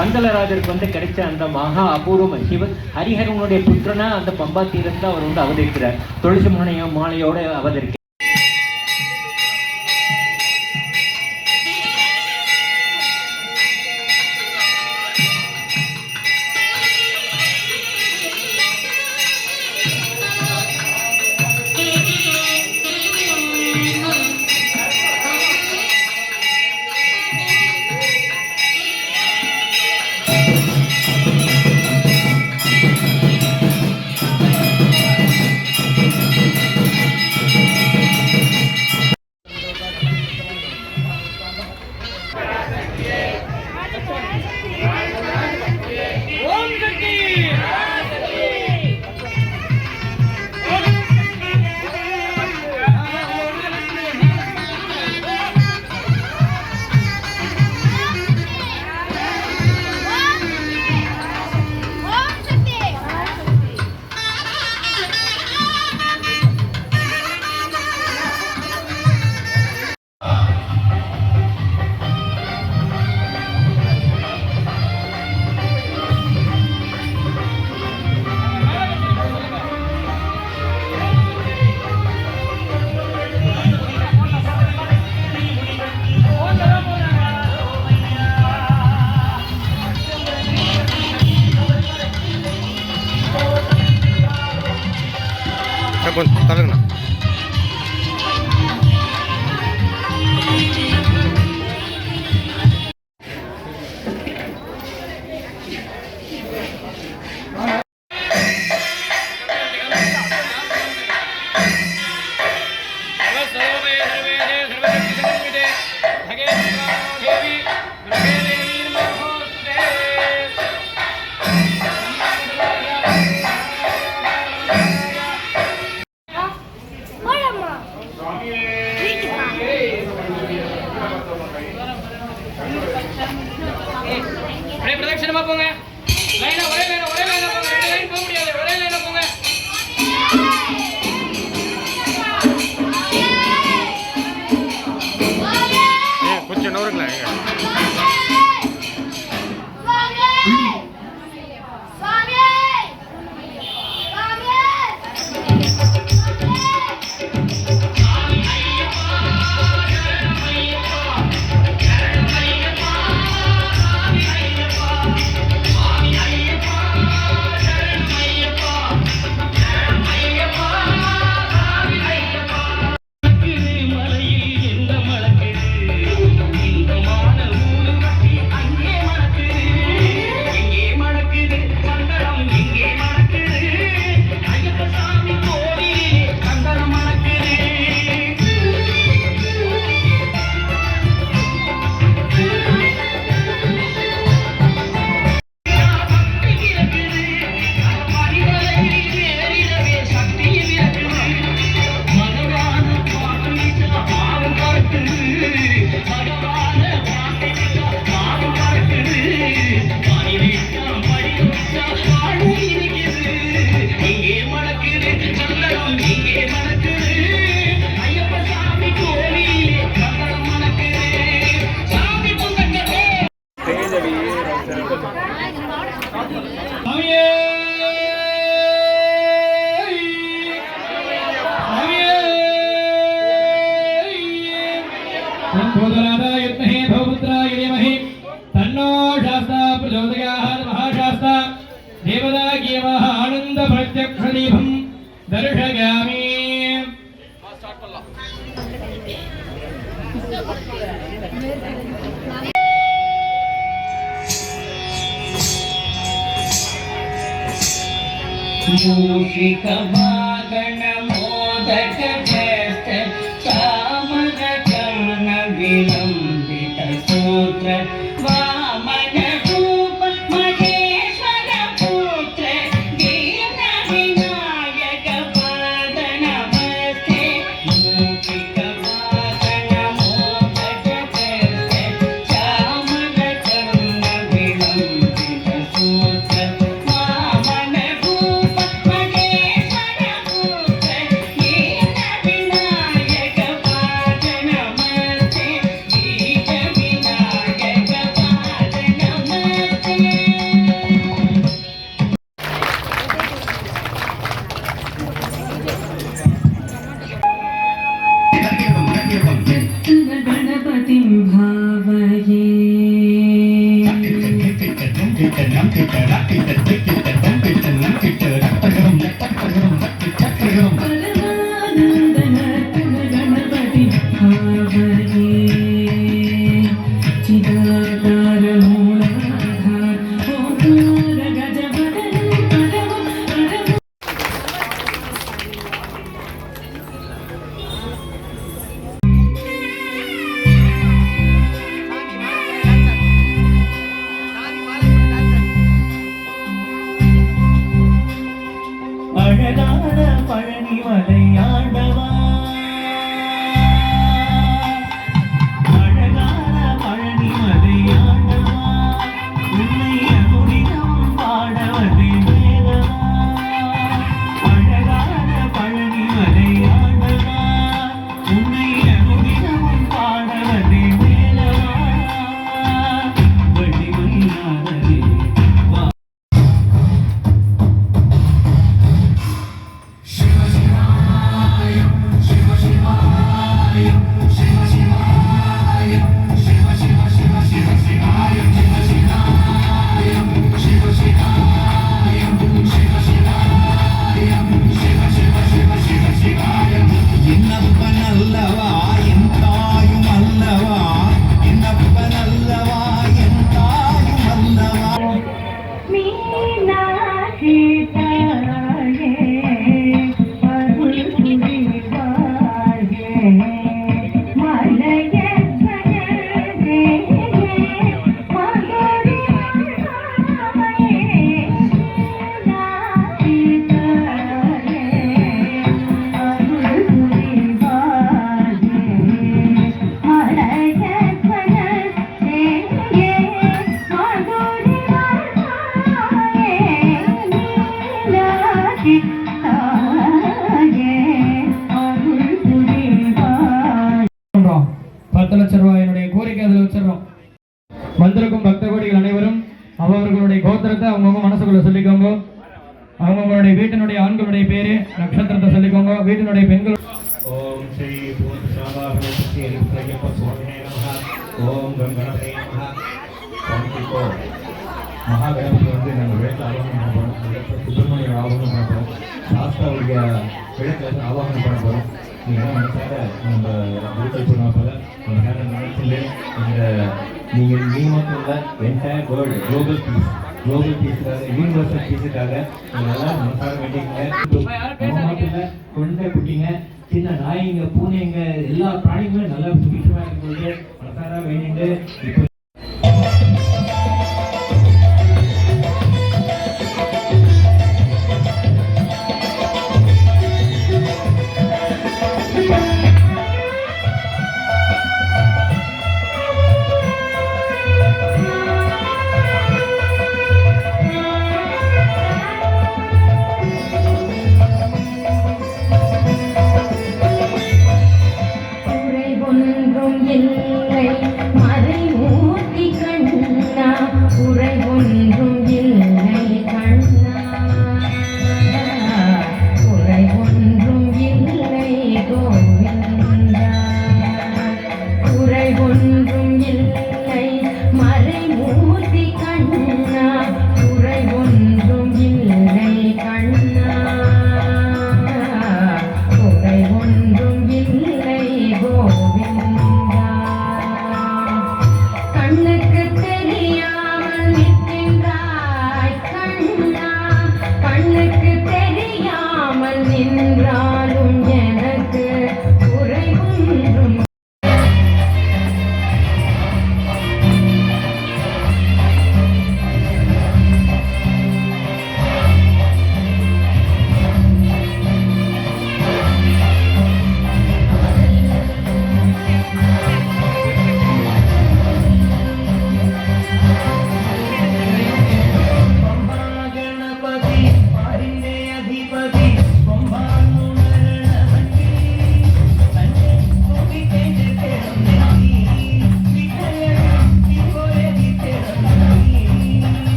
பந்தலராஜருக்கு கிடைச்ச அந்த மகா அபூர்வம் சிவன் ஹரிஹரனுடைய புத்திரனா அந்த பம்பா தீரத்தில் அவர் அவதரிக்கிறார். துளசி மாலையோட அவதரிக்கிறார். தவிர்க்கணும். பிரதட்சணமா போங்க. லைனா ஒரே லைனா போங்க. ரெண்டு லைன் போக முடியாது. ஒரே லைனா போங்க. கொஞ்சம் நவருங்களா? आनंद प्रत्यक्ष दीपम दर्शयामि। मूषिका गण मोदक कामन कर्ण विलंबित सूत्र वामन रूप महेश्वर पुत्र दीन विनायक पाद नमस्ते। मूषिका गण मोदक कामन कर्ण विलंबित सूत्र वामन रूप महेश्वर அனுகிரகம் அழகான பழனி மலை ஆண்டவா அழகான பழனி மலை ஆண்டவா உன்னை அனுதினம் பாட வந்தேன் வேலவா அழகான பழனி மலை ஆண்டவா உன்னை அனுதினம் பாட வந்தேன் வேலவா வழிமறியாதே என்னப்பனல்லவா என் தாயும் அல்லவா என்னப்பனல்லவா என் தாயும் அல்லவா மீனாட்சி தாயே அருள் புரிவாயே மலையப்பனே மதுரை மாயே மீனாட்சி தாயே அருள் புரிவாயே மலையப்பனே மதுரை பண்றோம். 10 லட்சம் ரூபாய் என்னுடைய கோரிக்கை அதில் வச்சிடறோம். வந்திருக்கும் பக்த கோடிகள் அனைவரும் அவர்களுடைய கோத்திரத்தை அவங்கவுங்க மனசுக்குள்ள சொல்லிக்கோங்க. அவங்களுடைய வீட்டினுடைய ஆண்களுடைய பேரு நட்சத்திரத்தை சொல்லிக்கோங்க. வீட்டினுடைய பெண்கள் ஓம் ஸ்ரீ பூர்ணசாபாஹ்ரஸ்ய ரிப்ரயப்ப சுவாமினே நமஹ. ஓம் கங்கணபதே நமஹ. சாந்திக்கோ. மகாகணபதி வந்து நம்ம விளக்கு ஆவாகனம் பண்ண போகிறோம். சுப்பிரமணிய ஆவாகனம் பண்ண போகிறோம். சாஸ்தாவுடைய விளக்கில் ஆவாகனம் பண்ண போகிறோம். நீங்கள் என்ன நினைச்சாங்க நம்ம விழுக்கல் சொன்னால் போல நம்ம நேரம் நினைச்சுட்டு இந்த நீங்கள் நீ மட்டும் இல்லை என்டையர் வேர்ல்டு குளோபல் பீஸுக்காக யூனிவர்சல் பீஸுக்காக நீங்கள் எல்லாம் மனசார வேண்டிங்க. நம்ம மட்டும் இல்லை குழந்தை குட்டிங்க சின்ன நாய்ங்க பூனைங்க எல்லா பிராணிகளும் நல்லா சுபிட்சமாக இருக்கும்போது மனசார வேண்டிட்டு இப்போ குறை ஒன்றும் இல்லை மறை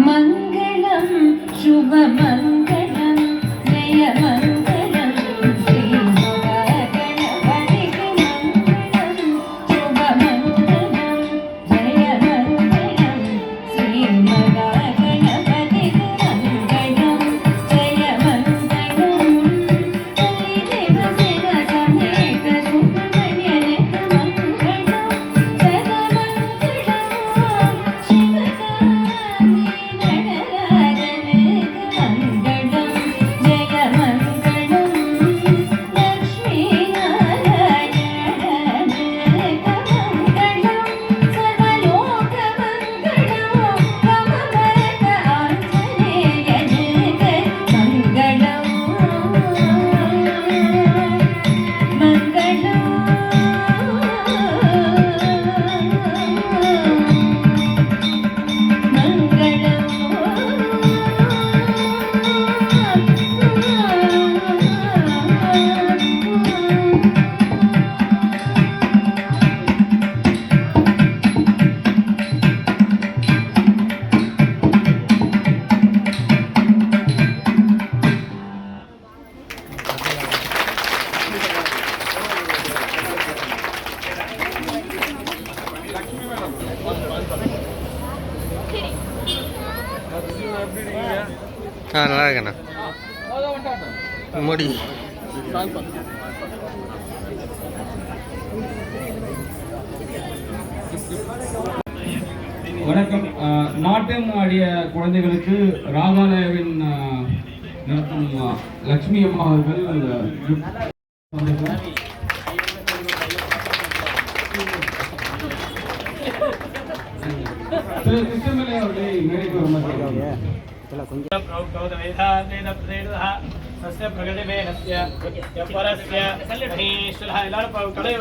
मङ्गलं शुभमङ्गलं जयमङ्गलं श्रीमहागणपतिगे मङ्गलं शुभमङ्गलं जयमङ्गलं श्रीमहागणपतिगे मङ्गलं जयमङ्गलं हरिदेवसेनसमेत सुब्रह्मण्यनेत्रमङ्गलं सदामङ्गलं நல்லா இருக்கண்ணா மோடி வணக்கம். நாட்டியம் ஆடிய குழந்தைகளுக்கு ராமாலயாவின் நடத்தும் லட்சுமி அம்மா அவர்கள் திரு கிருஷ்ணமலை அவர்களை மேடைக்கு வருமாறு सस्य प्रगतिवेनस्य परस्य महेश्वरः எல்லாரும் கலை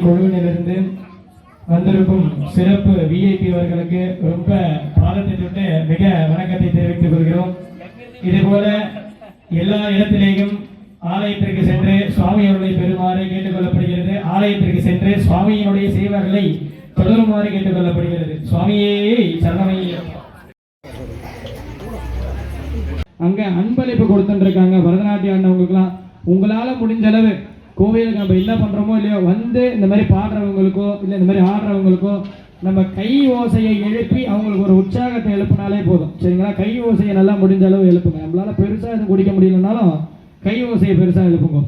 குழுவினரிலிருந்து வந்திருக்கும் சிறப்பு விஐபி அவர்களுக்கு ரொம்ப பாதத்தை தொட்டு மிக வணக்கத்தை தெரிவித்துக் கொள்கிறோம். இதுபோல எல்லா இடத்திலேயும் ஆலயத்திற்கு சென்று சுவாமி அவர்களை பெறுமாறு கேட்டுக்கொள்ளப்படுகிறது. ஆலயத்திற்கு சென்று சுவாமியினுடைய சேவர்களை தொடருமாறு கேட்டுக்கொள்ளப்படுகிறது. சுவாமியே சரணமையே. அங்க அன்பளிப்பு கொடுத்துட்டு இருக்காங்க பரதநாட்டியம் ஆடினவங்களுக்குலாம். உங்களால முடிஞ்ச அளவு கோவிலுக்கு நம்ம என்ன பண்றோமோ இல்லையோ வந்து இந்த மாதிரி பாடுறவங்களுக்கோ இல்லை இந்த மாதிரி ஆடுறவங்களுக்கோ நம்ம கை ஓசையை எழுப்பி அவங்களுக்கு ஒரு உற்சாகத்தை எழுப்பினாலே போதும். சரிங்களா? கை ஓசையை நல்லா முடிஞ்ச அளவு எழுப்புங்க. நம்மளால பெருசா எதுவும் குடிக்க முடியலனாலும் கை ஓசையை பெருசா எழுப்புங்க.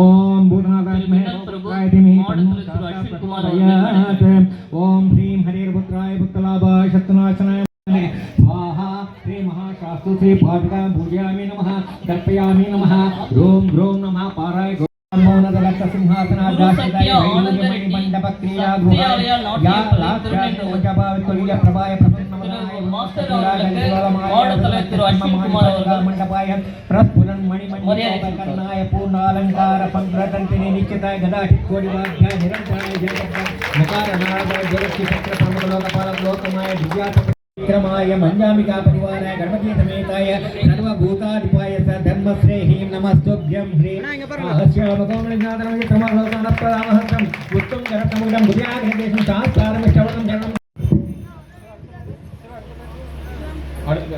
ஓம் ஓம் ஹ்ரீம் ஹரேர் புத்ராய புத்தலாபாய சத்நாசனாய स्वाहा श्री महाशास्तु श्री पादुकां पूजयामि नमः दर्पयामि नमः ओम ग्रोम नमः पाराय मोनदलक्ष सिंहासनादाश्रिताय वैदिकमणि मंडप क्रिया गृहाय या लाक्षाय वजभावितुल्य प्रभाय प्रसन्नमनाय मंडपाय प्रस्फुरन् मणिमण्डपाय पूर्णालंकार पंद्रतंत्रिणे निश्चिताय गदाशिकोडिवाद्याय निरंतराय जयगद् मुकारनाद जलक्षि चक्र प्रमुखलोकपाल लोकमाय दिव्या विक्रमाय मंजामिका परिवाराय गणपति समेताय सर्वभूताधिपाय धर्मश्रेहीं नमस्तुभ्यं ह्रीं अस्यामगोमनिनादनमय क्रमलोकानप्रदामहस्तं उत्तम जरसमुदं बुद्ध्याघ्रेशं शास्त्रं श्रवणं जरणं பாருங்க